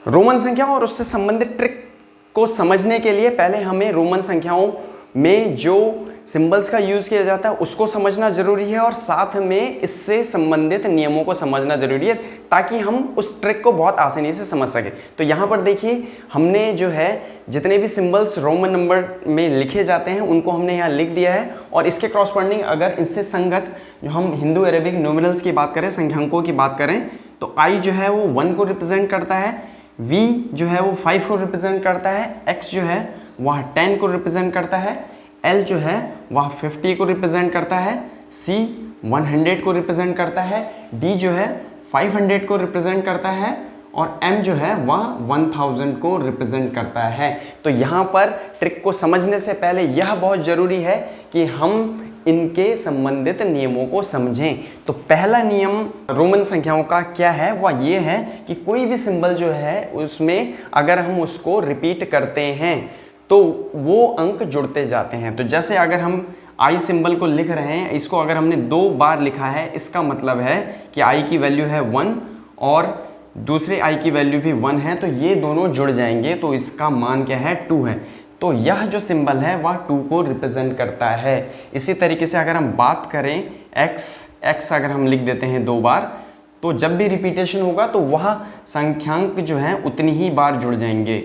Roman संख्याओं और उससे संबंधित ट्रिक को समझने के लिए पहले हमें रोमन संख्याओं में जो सिंबल्स का यूज किया जाता है उसको समझना जरूरी है और साथ में इससे संबंधित नियमों को समझना जरूरी है ताकि हम उस ट्रिक को बहुत आसानी से समझ सके। तो यहाँ पर देखिए हमने जो है जितने भी सिंबल्स रोमन नंबर में लिखे जाते हैं उनको हमने यहाँ लिख दिया है और इसके क्रॉसपॉन्डिंग अगर इनसे संगत जो हम हिंदू अरेबिक न्यूमेरल्स की बात करें, संख्यांकों की बात करें, तो आई जो है वो 1 को रिप्रेजेंट करता है, V जो है वो 5 को रिप्रेजेंट करता है, X जो है वह 10 को रिप्रेजेंट करता है, L जो है वह 50 को रिप्रेजेंट करता है, C 100 को रिप्रेजेंट करता है, D जो है 500 को रिप्रेजेंट करता है और M जो है वह 1000 को रिप्रेजेंट करता है। तो यहाँ पर ट्रिक को समझने से पहले यह बहुत ज़रूरी है कि हम इनके संबंधित नियमों को समझें। तो पहला नियम रोमन संख्याओं का क्या है, वह ये है कि कोई भी सिंबल जो है उसमें अगर हम उसको रिपीट करते हैं तो वो अंक जुड़ते जाते हैं। तो जैसे अगर हम आई सिंबल को लिख रहे हैं, इसको अगर हमने 2 बार लिखा है, इसका मतलब है कि आई की वैल्यू है 1 और दूसरे आई की वैल्यू भी 1 है, तो ये दोनों जुड़ जाएंगे, तो इसका मान क्या है 2 है। तो यह जो सिंबल है वह 2 को रिप्रेजेंट करता है। इसी तरीके से अगर हम बात करें x अगर हम लिख देते हैं 2 बार, तो जब भी रिपीटेशन होगा तो वह संख्यांक जो है उतनी ही बार जुड़ जाएंगे।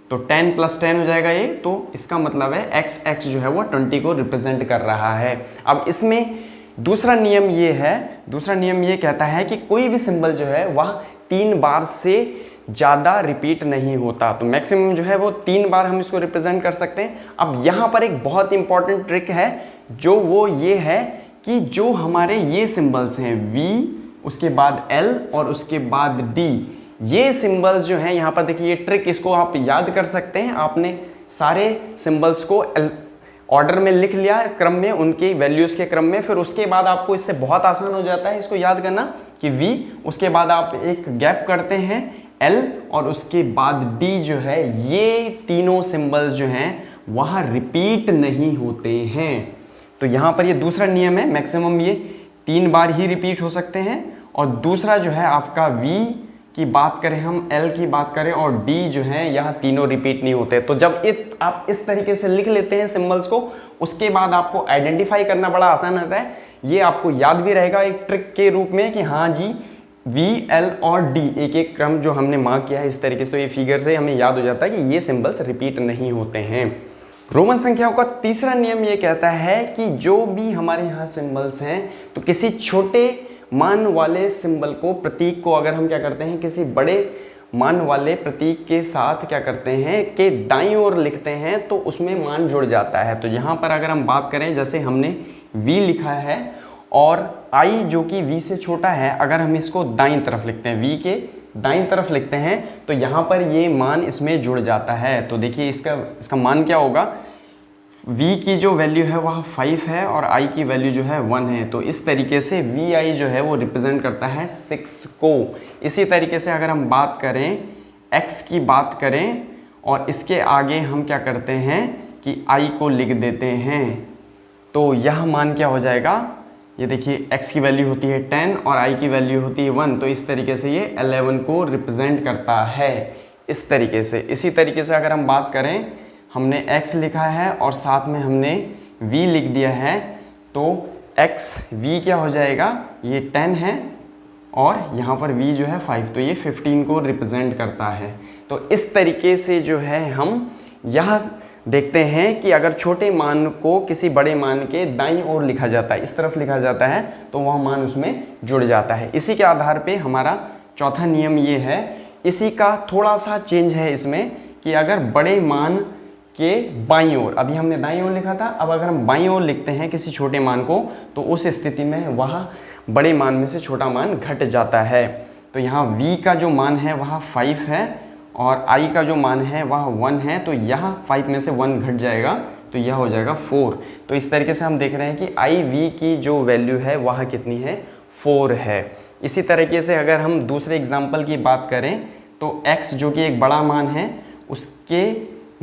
तो 10 + 10 हो जाएगा ये, तो इसका मतलब है x जो है वो 20 को रिप्रेजेंट कर रहा है। अब इसमें दूसरा नियम ये कहता है कि कोई भी सिंबल जो है वह 3 बार से ज़्यादा रिपीट नहीं होता। तो मैक्सिमम जो है वो 3 बार हम इसको रिप्रेजेंट कर सकते हैं। अब यहाँ पर एक बहुत इंपॉर्टेंट ट्रिक है जो वो ये है कि जो हमारे ये सिंबल्स हैं V, उसके बाद L और उसके बाद D, ये सिंबल्स जो हैं यहाँ पर देखिए ये ट्रिक, इसको आप याद कर सकते हैं। आपने सारे सिंबल्स को ऑर्डर में लिख लिया क्रम में, उनकी वैल्यूज़ के क्रम में, फिर उसके बाद आपको इससे बहुत आसान हो जाता है इसको याद करना कि V, उसके बाद आप एक गैप करते हैं L और उसके बाद D जो है, ये तीनों सिंबल्स जो हैं वह रिपीट नहीं होते हैं। तो यहाँ पर ये दूसरा नियम है, मैक्सिमम ये 3 बार ही रिपीट हो सकते हैं। और दूसरा जो है आपका V की बात करें, हम L की बात करें और D जो है, यह तीनों रिपीट नहीं होते। तो जब आप इस तरीके से लिख लेते हैं सिंबल्स को, उसके बाद आपको आइडेंटिफाई करना बड़ा आसान होता है। ये आपको याद भी रहेगा एक ट्रिक के रूप में कि हाँ जी V, L और D एक एक क्रम जो हमने मार्क किया है इस तरीके से, तो ये फिगर से हमें याद हो जाता है कि ये सिंबल्स रिपीट नहीं होते हैं। रोमन संख्याओं का तीसरा नियम ये कहता है कि जो भी हमारे यहाँ सिंबल्स हैं, तो किसी छोटे मान वाले सिंबल को, प्रतीक को अगर हम क्या करते हैं किसी बड़े मान वाले प्रतीक के साथ क्या करते हैं कि दाईं ओर लिखते हैं, तो उसमें मान जुड़ जाता है। तो यहाँ पर अगर हम बात करें, जैसे हमने V लिखा है और I जो कि V से छोटा है, अगर हम इसको दाईं तरफ लिखते हैं, V के दाईं तरफ लिखते हैं, तो यहाँ पर ये मान इसमें जुड़ जाता है। तो देखिए इसका मान क्या होगा, V की जो वैल्यू है वह 5 है और I की वैल्यू जो है 1 है। तो इस तरीके से VI जो है वो रिप्रेजेंट करता है 6 को। इसी तरीके से अगर हम बात करें X की बात करें और इसके आगे हम क्या करते हैं कि I को लिख देते हैं, तो यह मान क्या हो जाएगा, ये देखिए X की वैल्यू होती है 10 और I की वैल्यू होती है 1, तो इस तरीके से ये 11 को रिप्रेजेंट करता है इस तरीके से। इसी तरीके से अगर हम बात करें, हमने X लिखा है और साथ में हमने V लिख दिया है, तो V क्या हो जाएगा, ये 10 है और यहाँ पर V जो है 5, तो ये 15 को रिप्रेजेंट करता है। तो इस तरीके से जो है हम यह देखते हैं कि अगर छोटे मान को किसी बड़े मान के दाईं ओर लिखा जाता है, इस तरफ लिखा जाता है, तो वह मान उसमें जुड़ जाता है। इसी के आधार पे हमारा चौथा नियम ये है, इसी का थोड़ा सा चेंज है इसमें कि अगर बड़े मान के बाईं ओर, अभी हमने दाईं ओर लिखा था, अब अगर हम बाईं ओर लिखते हैं किसी छोटे मान को, तो उस स्थिति में वह बड़े मान में से छोटा मान घट जाता है। तो यहाँ V का जो मान है वह 5 है और I का जो मान है वह 1 है, तो यहाँ 5 में से 1 घट जाएगा, तो यह हो जाएगा 4। तो इस तरीके से हम देख रहे हैं कि IV की जो वैल्यू है वह कितनी है, 4 है। इसी तरीके से अगर हम दूसरे एग्जाम्पल की बात करें, तो X जो कि एक बड़ा मान है, उसके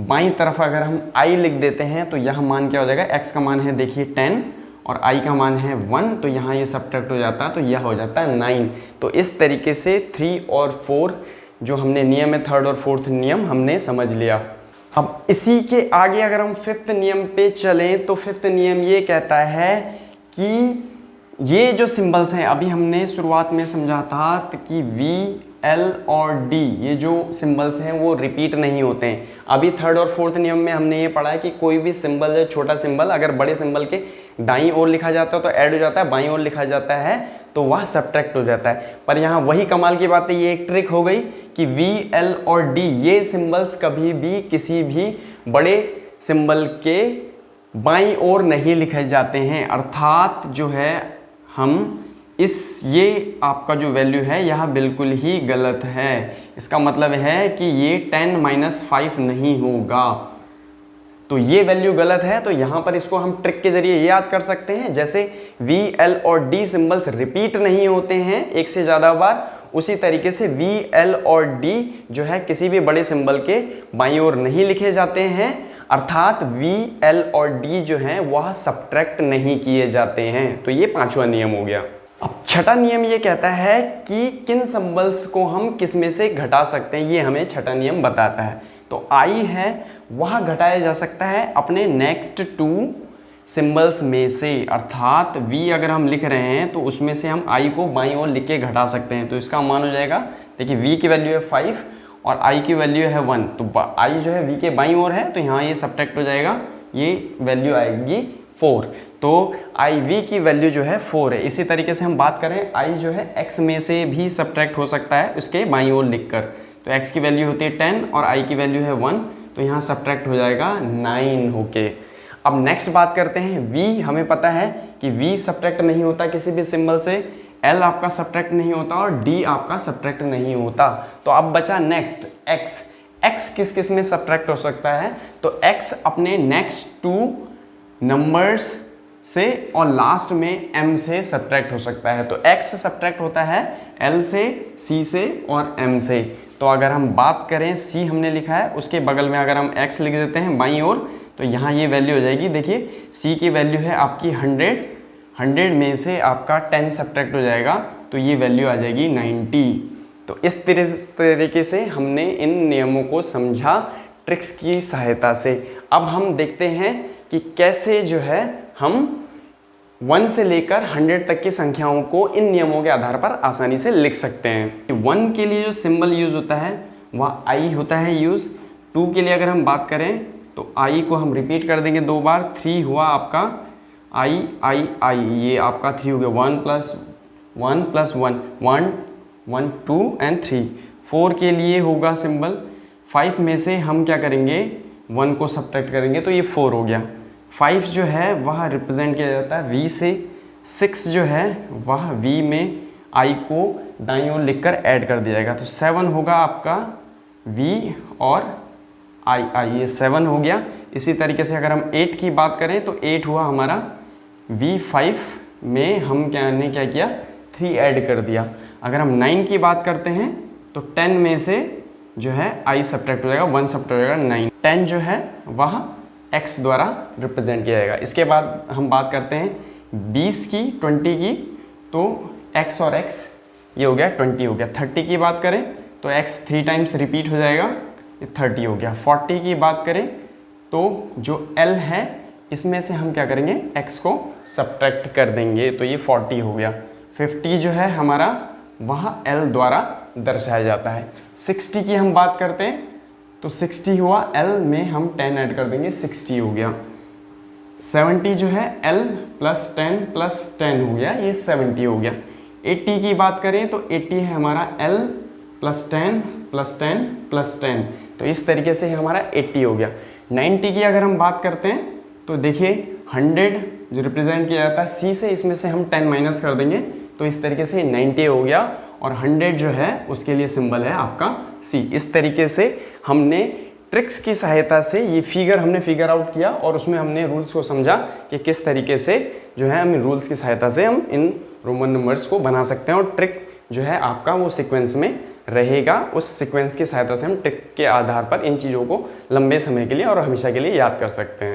बाईं तरफ अगर हम I लिख देते हैं, तो यह मान क्या हो जाएगा, X का मान है देखिए 10 और I का मान है 1, तो यहाँ ये सब्ट्रैक्ट हो जाता है, तो यह हो जाता है 9। तो इस तरीके से 3 और 4 जो हमने नियम है, थर्ड और फोर्थ नियम हमने समझ लिया। अब इसी के आगे अगर हम फिफ्थ नियम पे चलें तो फिफ्थ नियम ये कहता है कि ये जो सिंबल्स हैं, अभी हमने शुरुआत में समझा था कि V, L और D ये जो सिंबल्स हैं वो रिपीट नहीं होते हैं। अभी थर्ड और फोर्थ नियम में हमने ये पढ़ा है कि कोई भी सिंबल, छोटा सिंबल अगर बड़े सिंबल के दाईं ओर लिखा जाता है तो ऐड हो जाता है, बाईं ओर लिखा जाता है तो वह सब्ट्रैक्ट हो जाता है। पर यहाँ वही कमाल की बात है, ये एक ट्रिक हो गई कि V, L और D ये सिंबल्स कभी भी किसी भी बड़े सिंबल के बाईं ओर नहीं लिखे जाते हैं। अर्थात जो है हम ये आपका जो वैल्यू है यह बिल्कुल ही गलत है। इसका मतलब है कि ये 10-5 नहीं होगा, तो ये वैल्यू गलत है। तो यहाँ पर इसको हम ट्रिक के जरिए याद कर सकते हैं। जैसे V, L और D सिंबल्स रिपीट नहीं होते हैं एक से ज़्यादा बार, उसी तरीके से V, L और D जो है किसी भी बड़े सिंबल के बाईं ओर नहीं लिखे जाते हैं। अर्थात V, L और D जो हैं वह सब्ट्रैक्ट नहीं किए जाते हैं। तो ये पांचवा नियम हो गया। अब छठा नियम ये कहता है कि किन सिंबल्स को हम किस में से घटा सकते हैं, ये हमें छठा नियम बताता है। तो I है वह घटाया जा सकता है अपने नेक्स्ट 2 सिंबल्स में से। अर्थात V अगर हम लिख रहे हैं तो उसमें से हम I को बाईं ओर लिख के घटा सकते हैं। तो इसका मान हो जाएगा, देखिए V की वैल्यू है 5 और I की वैल्यू है 1, तो I जो है V के बाईं ओर है तो यहाँ ये सब्ट्रैक्ट हो जाएगा, ये वैल्यू आएगी 4। तो IV की वैल्यू जो है 4 है। इसी तरीके से हम बात करें I जो है X में से भी सब्ट्रैक्ट हो सकता है उसके बाईं ओर लिखकर। तो X की वैल्यू होती है 10 और I की वैल्यू है 1, तो यहाँ सब्ट्रैक्ट हो जाएगा 9 होके। अब नेक्स्ट बात करते हैं V। हमें पता है कि V सब्ट्रैक्ट नहीं होता किसी भी सिंबल से, L आपका सब्ट्रैक्ट नहीं होता और D आपका सब्ट्रैक्ट नहीं होता। तो अब बचा नेक्स्ट X। X किस किस में सब्ट्रैक्ट हो सकता है? तो X अपने नेक्स्ट 2 नंबर्स से और लास्ट में M से सब्ट्रैक्ट हो सकता है। तो X सब्ट्रैक्ट होता है L से, C से और M से। तो अगर हम बात करें C हमने लिखा है, उसके बगल में अगर हम X लिख देते हैं बाईं ओर तो यहाँ ये वैल्यू हो जाएगी। देखिए C की वैल्यू है आपकी 100 में से आपका 10 सब्ट्रैक्ट हो जाएगा तो ये वैल्यू आ जाएगी 90। तो इस तरीके से हमने इन नियमों को समझा ट्रिक्स की सहायता से। अब हम देखते हैं कि कैसे जो है हम 1 से लेकर 100 तक की संख्याओं को इन नियमों के आधार पर आसानी से लिख सकते हैं। 1 के लिए जो सिंबल यूज होता है वह I होता है यूज। 2 के लिए अगर हम बात करें तो I को हम रिपीट कर देंगे 2 बार। 3 हुआ आपका I, ये आपका 3 हो गया। 1 + 1 + 1 1 1 2 एंड 3। 4 के लिए होगा सिंबल 5 में से हम क्या करेंगे 1 को सब्ट्रैक्ट करेंगे तो ये 4 हो गया। 5 जो है वह रिप्रेजेंट किया जाता है V से। 6 जो है वह V में I को दाईं ओर लिखकर ऐड कर दिया जाएगा। तो 7 होगा आपका V और I, ये 7 हो गया। इसी तरीके से अगर हम 8 की बात करें तो 8 हुआ हमारा V5 में हम क्या किया 3 ऐड कर दिया। अगर हम 9 की बात करते हैं तो 10 में से जो है I सब्ट्रैक्ट हो जाएगा, 1 सब्ट्रैक्ट हो जाएगा 9। 10 जो है वह X द्वारा रिप्रेजेंट किया जाएगा। इसके बाद हम बात करते हैं 20 की, 20 की, तो X और X ये हो गया 20 हो गया। 30 की बात करें तो X 3 टाइम्स रिपीट हो जाएगा, ये 30 हो गया। 40 की बात करें तो जो L है इसमें से हम क्या करेंगे X को सब्ट्रैक्ट कर देंगे तो ये 40 हो गया। 50 जो है हमारा वहाँ L द्वारा दर्शाया जाता है। 60 की हम बात करते हैं तो 60 हुआ, L में हम 10 ऐड कर देंगे, 60 हो गया। 70 जो है L + 10 + 10 हो गया, ये 70 हो गया। 80 की बात करें तो 80 है हमारा L + 10 + 10 + 10, तो इस तरीके से हमारा 80 हो गया। 90 की अगर हम बात करते हैं तो देखिए 100 जो रिप्रेजेंट किया जाता है C से, इसमें से हम 10 माइनस कर देंगे तो इस तरीके से 90 हो गया और 100 जो है उसके लिए सिंबल है आपका C। इस तरीके से हमने ट्रिक्स की सहायता से ये फिगर हमने फिगर आउट किया और उसमें हमने रूल्स को समझा कि किस तरीके से जो है हम रूल्स की सहायता से हम इन रोमन नंबर्स को बना सकते हैं और ट्रिक जो है आपका वो सीक्वेंस में रहेगा। उस सीक्वेंस की सहायता से हम ट्रिक के आधार पर इन चीज़ों को लंबे समय के लिए और हमेशा के लिए याद कर सकते हैं।